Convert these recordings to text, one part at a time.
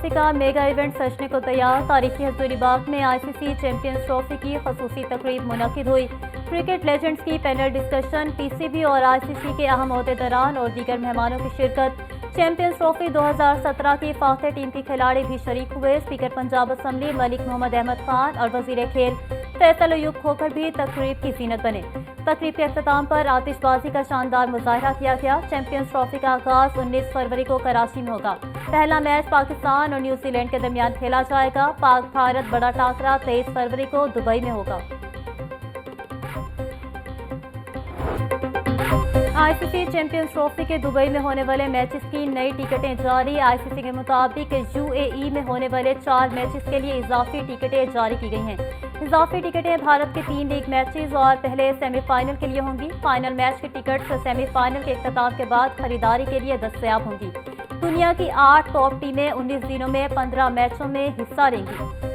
Trophy का mega event सजने को तैयार। तारीखी हजूरीबाग में आईसीसी चैंपियंस ट्रॉफी की खसूसी तकरीब मुनक्किद हुई। क्रिकेट लेजेंड्स की पैनल डिस्कशन, पीसीबी और आईसीसी के अहम ओहदेदारान और दीगर मेहमानों की शिरकत। चैंपियंस ट्रॉफी 2017 की फातह टीम के खिलाड़ी भी शरीक हुए। स्पीकर पंजाब असम्बली मलिक मोहम्मद अहमद खान और वजीर खेल फैसल अयूब खोखर भी तकरीब की जीनत बने। तकरीब के अख्ताम पर आतिशबाजी का शानदार मुजाहरा किया गया। चैंपियंस ट्रॉफी का आगाज 19 फरवरी को कराची में होगा। पहला मैच पाकिस्तान और न्यूजीलैंड के दरमियान खेला जाएगा। पाक भारत बड़ा टाकरा 23 फरवरी को दुबई में होगा। आईसीसी चैंपियंस ट्रॉफी के दुबई में होने वाले मैचेस की नई टिकटें जारी। आईसीसी के मुताबिक यूएई में होने वाले 4 मैचेस के लिए इजाफी टिकटें जारी की गई हैं। इजाफी टिकटें भारत के 3 लीग मैचेस और पहले सेमीफाइनल के लिए होंगी। फाइनल मैच की टिकट सेमीफाइनल के इख्तिताम के बाद खरीदारी के लिए दस्तयाब होंगी। दुनिया की 8 टॉप टीमें 19 दिनों में 15 मैचों में हिस्सा लेंगी।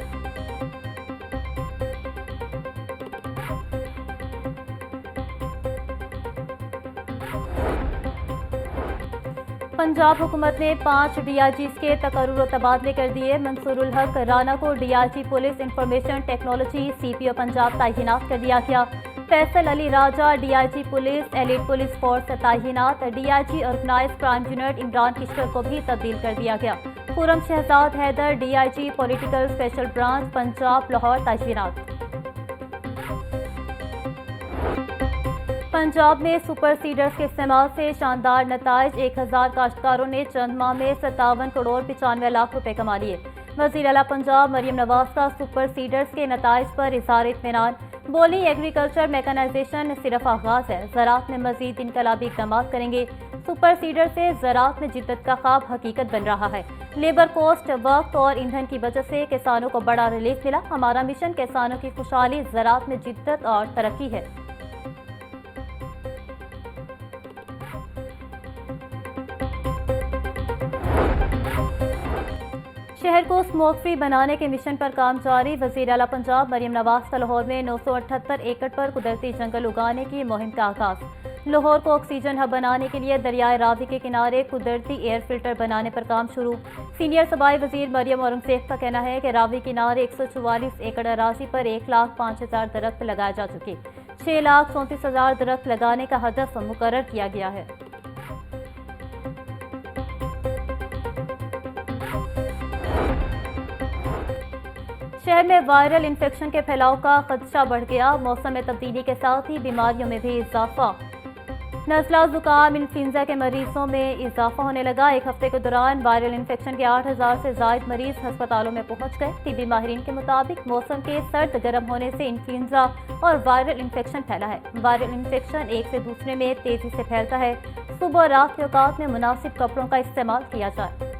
पंजाब हुकूमत ने 5 डीआईजीज के तकर्रुर और तबादले कर दिए। मंसूरुल हक राना को DIG police information technology CPO Punjab तैनात कर दिया गया। Faisal Ali Raja DIG police elite police force तैनात। DIG organise crime unit Imran Kishkar को भी तब्दील कर दिया गया। Khurram Shahzad Haider DIG political special branch Punjab Lahore तैनात। पंजाब में सुपर सीडर्स के इस्तेमाल से शानदार नताइज। 1000 काश्तकारों ने चंद माह में 57 करोड़ 95 लाख रुपए कमा लिए। वज़ीर आला पंजाब मरियम नवाज का सुपर सीडर्स के नताइज पर इज़हार इत्मीनान। बोली, एग्रीकल्चर मैकेनाइजेशन सिर्फ आगाज है, ज़राअत में मजीद इनकलाबी इक़दाम करेंगे। सुपर सीडर से ज़राअत में जिद्दत का ख्वाब हकीकत बन रहा है। लेबर कॉस्ट, वक्त और ईंधन की वजह से किसानों को बड़ा रिलीफ मिला। हमारा मिशन किसानों की खुशहाली, ज़राअत में जिद्दत और तरक्की है। शहर को स्मोक फ्री बनाने के मिशन पर काम जारी। वज़ीर आला पंजाब मरियम नवाज का लाहौर में 978 एकड़ पर कुदरती जंगल उगाने की मुहिम का आगाज। लाहौर को ऑक्सीजन हब बनाने के लिए दरियाए रावी के किनारे कुदरती एयर फिल्टर बनाने पर काम शुरू। सीनियर सबाई वजीर मरियम औरंगजेब का कहना है कि रावी किनारे 144 एकड़ अराजी पर 1,05,000 दरख्त लगाए जा चुके। 6,34,000 दरख्त लगाने का हदफ मुकर्रर किया गया है। शहर में वायरल इन्फेक्शन के फैलाव का खदशा बढ़ गया। मौसम में तब्दीली के साथ ही बीमारियों में भी इजाफा। नज़ला, जुकाम, इन्फ्लुएंजा के मरीजों में इजाफा होने लगा। एक हफ्ते के दौरान वायरल इन्फेक्शन के 8,000 से ज़ायद मरीज अस्पतालों में पहुंच गए। तिबी माहिरीन के मुताबिक मौसम के सर्द गर्म होने से इन्फ्लुएंजा और वायरल इन्फेक्शन फैला है। वायरल इन्फेक्शन एक से दूसरे में तेजी से फैलता है। सुबह और रात के औकात में मुनासिब कपड़ों का इस्तेमाल किया जाए।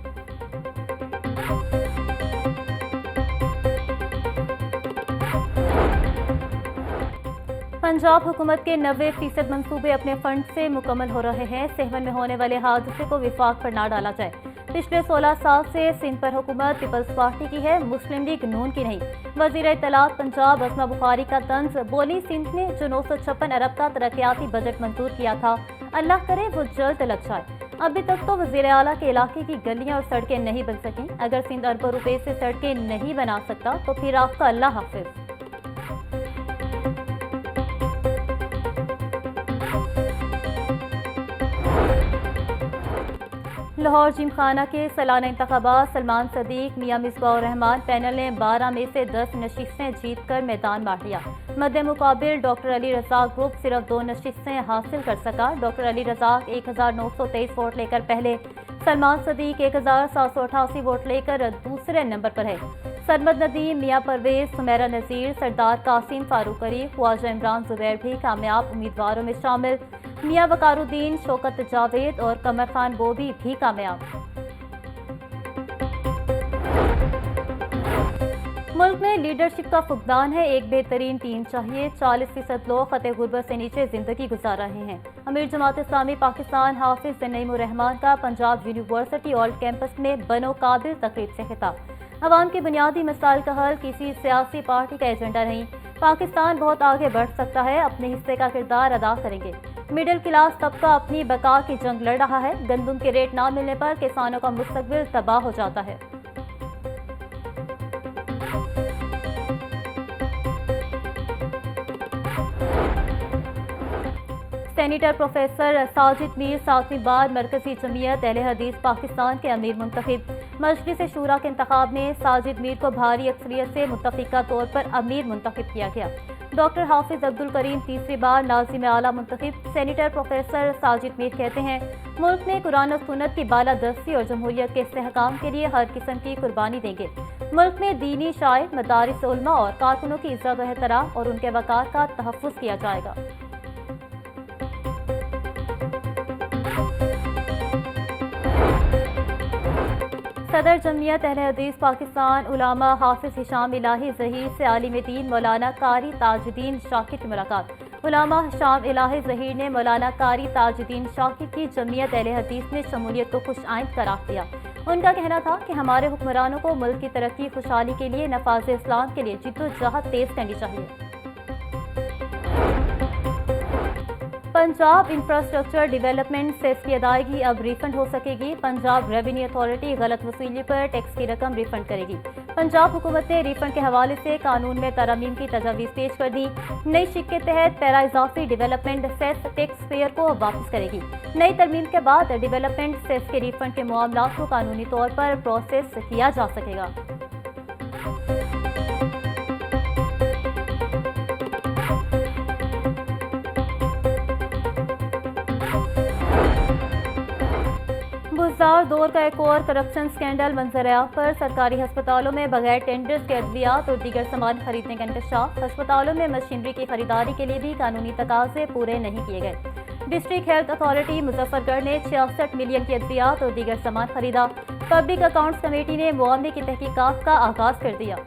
पंजाब हुकूमत के 90% मंसूबे अपने फंड से मुकम्मल हो रहे हैं। सेहवन में होने वाले हादसे को विफाक पर ना डाला जाए। पिछले 16 साल से सिंध पर हुकूमत पीपल्स पार्टी की है, मुस्लिम लीग नून की नहीं। वज़ीर इत्तलात पंजाब असमा बुखारी का तंज। बोली, सिंध ने जो 956 अरब का तरक्याती बजट मंजूर किया था, अल्लाह करे वो जल्द लग जाए। अभी तक तो वज़ीर आला के इलाके की गलियां और सड़कें नहीं बन सकी। अगर सिंध अरबों रुपए से सड़कें नहीं बना सकता तो फिर आपका अल्लाह हाफिज। लाहौर जिमखाना के सालाना इंतखाबात। सलमान सदीक, मियां मिसबाह रहमान पैनल ने 12 में से 10 नशिस्तें जीतकर मैदान बांट लिया। मद्दे मुकाबिल डॉक्टर अली रज़ाक ग्रुप सिर्फ 2 नशिस्तें हासिल कर सका। डॉक्टर अली रज़ाक 1923 वोट लेकर पहले, सलमान सदीक 1788 वोट लेकर दूसरे नंबर पर है। सरमद नदीम, मियां परवेज, सुमेरा नज़ीर, सरदार कासिम, फारूक अली, ख्वाजा इमरान जुबैर भी कामयाब उम्मीदवारों में शामिल। मियां वकारुद्दीन, शौकत जावेद और कमर खान बोबी भी कामयाब। मुल्क में लीडरशिप का फुकदान है। एक बेहतरीन टीम चाहिए। 40% लोग खते गुर्बत से नीचे जिंदगी गुजार रहे हैं। अमीर जमात इस्लामी पाकिस्तान हाफिज नईम रहमान का पंजाब यूनिवर्सिटी ओल्ड कैंपस में बनो काबिल तकरीब से खिताब। अवाम के बुनियादी मसाइल का हल किसी सियासी पार्टी का एजेंडा नहीं। पाकिस्तान बहुत आगे बढ़ सकता है, अपने हिस्से का किरदार अदा करेंगे। मिडिल क्लास तबका अपनी बका की जंग लड़ रहा है। गंदम के रेट ना मिलने पर किसानों का मुस्तकबिल तबाह हो जाता है। सेनेटर प्रोफेसर साजिद मीर 7वीं बार मरकजी जमीयत अहले हदीस पाकिस्तान के अमीर मुंतखब। मजलिस शूरा के इंतखाब में साजिद मीर को भारी अक्सरियत से मुत्तफिका तौर पर अमीर मुंतखब किया गया। डॉक्टर हाफिज अब्दुल करीम 3री बार नाज़िम आला मुंतखब। सेनेटर प्रोफेसर साजिद मीर कहते हैं, मुल्क में कुरान और सुन्नत की बालादस्ती और जमहूरियत के इस्तेहकाम के लिए हर किस्म की कुर्बानी देंगे। मुल्क में दीनी शायर, मदारिस उलमा और कारकुनों की इज्जत व एहतराम और उनके वक़ार का तहफ़्फ़ुज़ किया जाएगा। सदर जमीयत अहले हदीस पाकिस्तान उलामा हाफिज हिशाम इलाही ज़हीर से आलिम दीन मौलाना कारी ताजुद्दीन शाकिर की मुलाकात। उलामा हिशाम इलाही ज़हीर ने मौलाना कारी ताजुद्दीन शाकिर की जमीयत अहले हदीस में शमूलियत को खुशआइंद करार दिया। उनका कहना था कि हमारे हुक्मरानों को मुल्क की तरक्की खुशहाली के लिए नफाज़ इस्लाम के लिए जिद्दोजहद तेज करनी चाहिए। पंजाब इंफ्रास्ट्रक्चर डेवलपमेंट सेस की अदायगी अब रिफंड हो सकेगी। पंजाब रेवेन्यू अथॉरिटी गलत वसूली पर टैक्स की रकम रिफंड करेगी। पंजाब हुकूमत ने रिफंड के हवाले से कानून में तरमीम की तजावीज़ पेश कर दी। नई शिक के तहत पैरा इजाफी डेवलपमेंट सेस टैक्स पेयर को वापस करेगी। नई तरमीम के बाद डेवलपमेंट सेस के रिफंड के मामला को कानूनी तौर पर प्रोसेस किया जा सकेगा। बुज़दार दौर का एक और करप्शन स्कैंडल मंजर-ए-आम पर। सरकारी अस्पतालों में बगैर टेंडर्स के अद्वियात और दीगर सामान खरीदने का इंकशाफ। अस्पतालों में मशीनरी की खरीदारी के लिए भी कानूनी तकाजे पूरे नहीं किए गए। डिस्ट्रिक्ट हेल्थ अथॉरिटी मुजफ्फरगढ़ ने 66 मिलियन की अद्वियात और दीगर सामान खरीदा। पब्लिक अकाउंट्स कमेटी ने मामले की तहकीकात का आगाज कर दिया।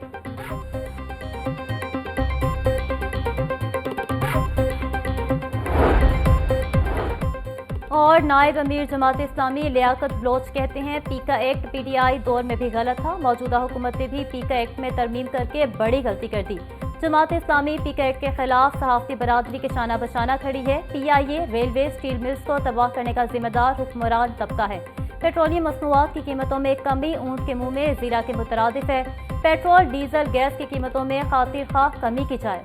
और नायब अमीर जमात इस्लामी लियाकत बलोच कहते हैं, पीका एक्ट पीटीआई दौर में भी गलत था। मौजूदा हुकूमत ने भी पीका एक्ट में तरमीम करके बड़ी गलती कर दी। जमात इस्लामी पीका एक्ट के खिलाफ सहाफ़ती बरादरी के शाना बशाना खड़ी है। पीआईए रेलवे स्टील मिल्स को तबाह करने का जिम्मेदार हुक्मरान तबका है। पेट्रोलियम मसनूआत की कीमतों में कमी ऊंट के मुंह में जीरा के मुतरादिफ है। पेट्रोल डीजल गैस की कीमतों में खातिर खा कमी की जाए।